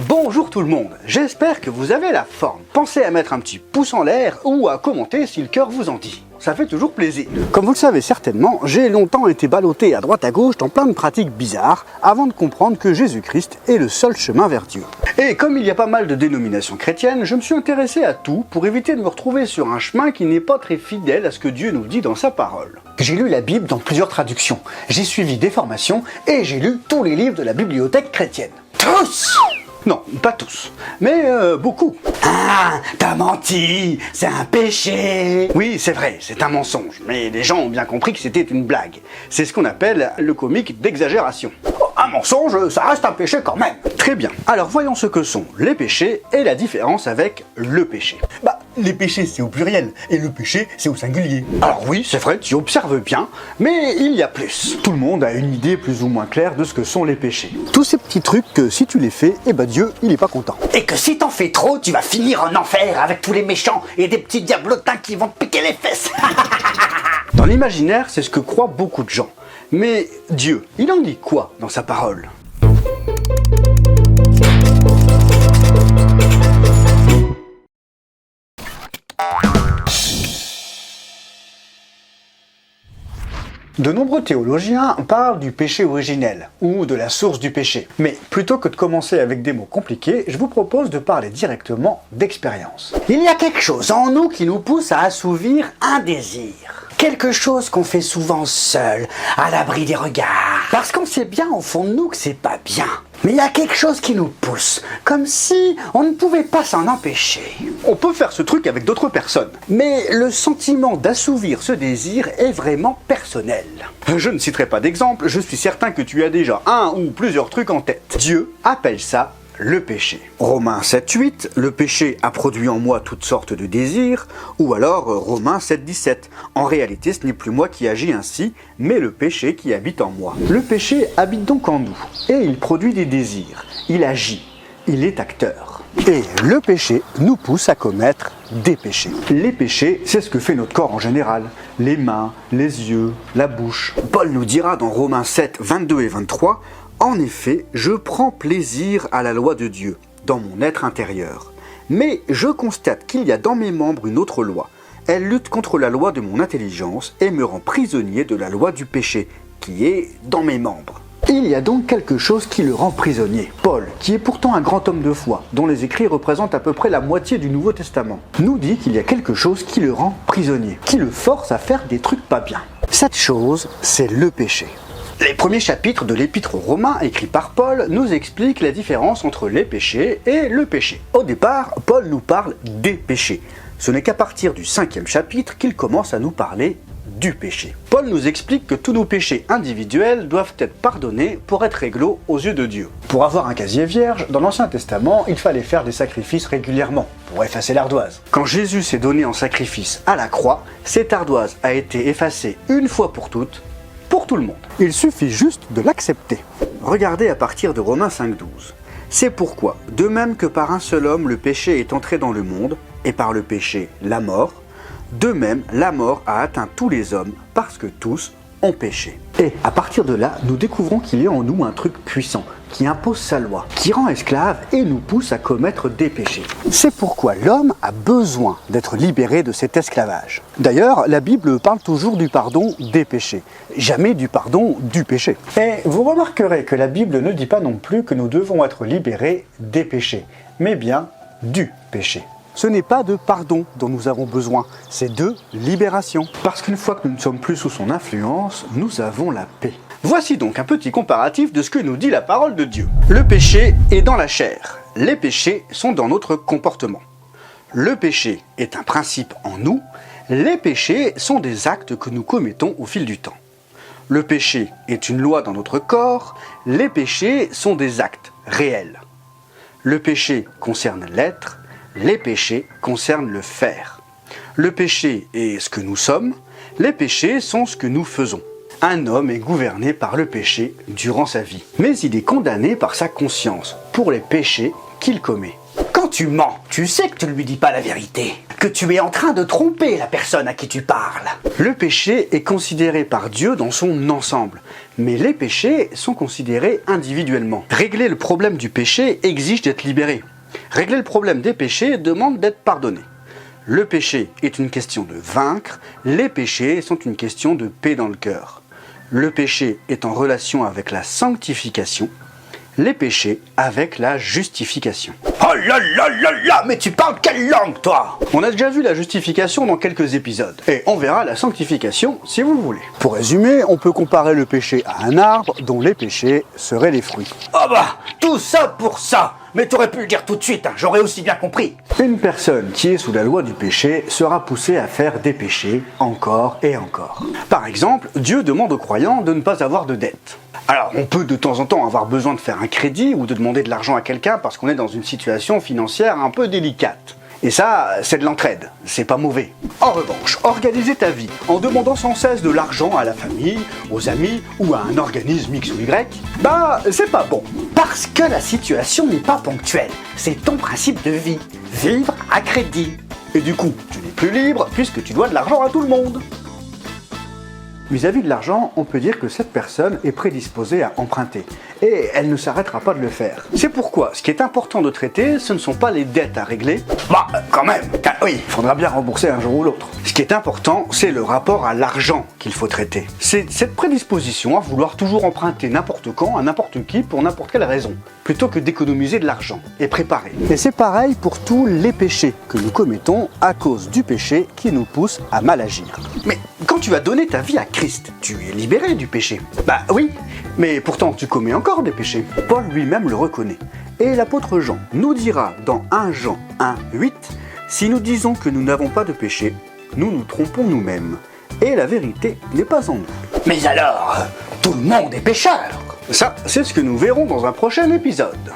Bonjour tout le monde, j'espère que vous avez la forme. Pensez à mettre un petit pouce en l'air ou à commenter si le cœur vous en dit. Ça fait toujours plaisir. Comme vous le savez certainement, j'ai longtemps été ballotté à droite à gauche dans plein de pratiques bizarres avant de comprendre que Jésus-Christ est le seul chemin vers Dieu. Et comme il y a pas mal de dénominations chrétiennes, je me suis intéressé à tout pour éviter de me retrouver sur un chemin qui n'est pas très fidèle à ce que Dieu nous dit dans sa parole. J'ai lu la Bible dans plusieurs traductions, j'ai suivi des formations et j'ai lu tous les livres de la bibliothèque chrétienne. Tous! Non, pas tous, mais beaucoup. Ah, t'as menti, c'est un péché. Oui, c'est vrai, c'est un mensonge, mais les gens ont bien compris que c'était une blague. C'est ce qu'on appelle le comique d'exagération. Un mensonge, ça reste un péché quand même. Très bien, alors voyons ce que sont les péchés et la différence avec le péché. Les péchés c'est au pluriel et le péché c'est au singulier. Alors oui, c'est vrai, tu observes bien, mais il y a plus. Tout le monde a une idée plus ou moins claire de ce que sont les péchés. Tous ces petits trucs que si tu les fais, Dieu, il est pas content. Et que si t'en fais trop, tu vas finir en enfer avec tous les méchants et des petits diablotins qui vont te piquer les fesses. Dans l'imaginaire, c'est ce que croient beaucoup de gens. Mais Dieu, il en dit quoi dans sa parole ? De nombreux théologiens parlent du péché originel, ou de la source du péché. Mais plutôt que de commencer avec des mots compliqués, je vous propose de parler directement d'expérience. Il y a quelque chose en nous qui nous pousse à assouvir un désir. Quelque chose qu'on fait souvent seul, à l'abri des regards. Parce qu'on sait bien au fond de nous que c'est pas bien. Mais il y a quelque chose qui nous pousse, comme si on ne pouvait pas s'en empêcher. On peut faire ce truc avec d'autres personnes, mais le sentiment d'assouvir ce désir est vraiment personnel. Je ne citerai pas d'exemple, je suis certain que tu as déjà un ou plusieurs trucs en tête. Dieu appelle ça le péché. Romains 7,8, le péché a produit en moi toutes sortes de désirs, ou alors Romains 7,17, en réalité ce n'est plus moi qui agis ainsi, mais le péché qui habite en moi. Le péché habite donc en nous, et il produit des désirs, il agit, il est acteur. Et le péché nous pousse à commettre des péchés. Les péchés, c'est ce que fait notre corps en général. Les mains, les yeux, la bouche. Paul nous dira dans Romains 7, 22 et 23, « En effet, je prends plaisir à la loi de Dieu, dans mon être intérieur. Mais je constate qu'il y a dans mes membres une autre loi. Elle lutte contre la loi de mon intelligence et me rend prisonnier de la loi du péché, qui est dans mes membres. » Il y a donc quelque chose qui le rend prisonnier. Paul, qui est pourtant un grand homme de foi, dont les écrits représentent à peu près la moitié du Nouveau Testament, nous dit qu'il y a quelque chose qui le rend prisonnier, qui le force à faire des trucs pas bien. Cette chose, c'est le péché. Les premiers chapitres de l'Épître aux Romains, écrits par Paul, nous expliquent la différence entre les péchés et le péché. Au départ, Paul nous parle des péchés. Ce n'est qu'à partir du 5e chapitre qu'il commence à nous parler du péché. Paul nous explique que tous nos péchés individuels doivent être pardonnés pour être réglo aux yeux de Dieu. Pour avoir un casier vierge, dans l'Ancien Testament, il fallait faire des sacrifices régulièrement pour effacer l'ardoise. Quand Jésus s'est donné en sacrifice à la croix, cette ardoise a été effacée une fois pour toutes, pour tout le monde. Il suffit juste de l'accepter. Regardez à partir de Romains 5,12. C'est pourquoi, de même que par un seul homme le péché est entré dans le monde, et par le péché la mort, de même la mort a atteint tous les hommes, parce que tous ont péché. Et à partir de là, nous découvrons qu'il y a en nous un truc puissant, qui impose sa loi, qui rend esclave et nous pousse à commettre des péchés. C'est pourquoi l'homme a besoin d'être libéré de cet esclavage. D'ailleurs, la Bible parle toujours du pardon des péchés, jamais du pardon du péché. Et vous remarquerez que la Bible ne dit pas non plus que nous devons être libérés des péchés, mais bien du péché. Ce n'est pas de pardon dont nous avons besoin, c'est de libération. Parce qu'une fois que nous ne sommes plus sous son influence, nous avons la paix. Voici donc un petit comparatif de ce que nous dit la parole de Dieu. Le péché est dans la chair, les péchés sont dans notre comportement. Le péché est un principe en nous, les péchés sont des actes que nous commettons au fil du temps. Le péché est une loi dans notre corps, les péchés sont des actes réels. Le péché concerne l'être, les péchés concernent le faire. Le péché est ce que nous sommes, les péchés sont ce que nous faisons. Un homme est gouverné par le péché durant sa vie, mais il est condamné par sa conscience pour les péchés qu'il commet. Quand tu mens. Tu sais que tu ne lui dis pas la vérité. Que tu es en train de tromper la personne à qui tu parles. Le péché est considéré par Dieu dans son ensemble, mais les péchés sont considérés individuellement. Régler le problème du péché exige d'être libéré. Régler le problème des péchés demande d'être pardonné. Le péché est une question de vaincre, les péchés sont une question de paix dans le cœur. Le péché est en relation avec la sanctification, les péchés avec la justification. Oh là là là là, mais tu parles quelle langue, toi? On a déjà vu la justification dans quelques épisodes, et on verra la sanctification si vous le voulez. Pour résumer, on peut comparer le péché à un arbre dont les péchés seraient les fruits. Oh bah, tout ça pour ça. Mais t'aurais pu le dire tout de suite, hein, j'aurais aussi bien compris. Une personne qui est sous la loi du péché sera poussée à faire des péchés encore et encore. Par exemple, Dieu demande aux croyants de ne pas avoir de dettes. Alors, on peut de temps en temps avoir besoin de faire un crédit ou de demander de l'argent à quelqu'un parce qu'on est dans une situation financière un peu délicate. Et ça, c'est de l'entraide, c'est pas mauvais. En revanche, organiser ta vie en demandant sans cesse de l'argent à la famille, aux amis ou à un organisme X ou Y, bah, c'est pas bon. Parce que la situation n'est pas ponctuelle, c'est ton principe de vie. Vivre à crédit. Et du coup, tu n'es plus libre puisque tu dois de l'argent à tout le monde. Vis-à-vis de l'argent, on peut dire que cette personne est prédisposée à emprunter. Et elle ne s'arrêtera pas de le faire. C'est pourquoi, ce qui est important de traiter, ce ne sont pas les dettes à régler. Bah, quand même. Oui, il faudra bien rembourser un jour ou l'autre. Ce qui est important, c'est le rapport à l'argent qu'il faut traiter. C'est cette prédisposition à vouloir toujours emprunter n'importe quand, à n'importe qui, pour n'importe quelle raison, plutôt que d'économiser de l'argent et préparer. Et c'est pareil pour tous les péchés que nous commettons à cause du péché qui nous pousse à mal agir. Mais quand tu as donné ta vie à Christ, tu es libéré du péché. Bah oui, mais pourtant tu commets encore des péchés. Paul lui-même le reconnaît. Et l'apôtre Jean nous dira dans 1 Jean 1:8, « Si nous disons que nous n'avons pas de péché, nous nous trompons nous-mêmes, et la vérité n'est pas en nous. » Mais alors, tout le monde est pécheur. Ça, c'est ce que nous verrons dans un prochain épisode.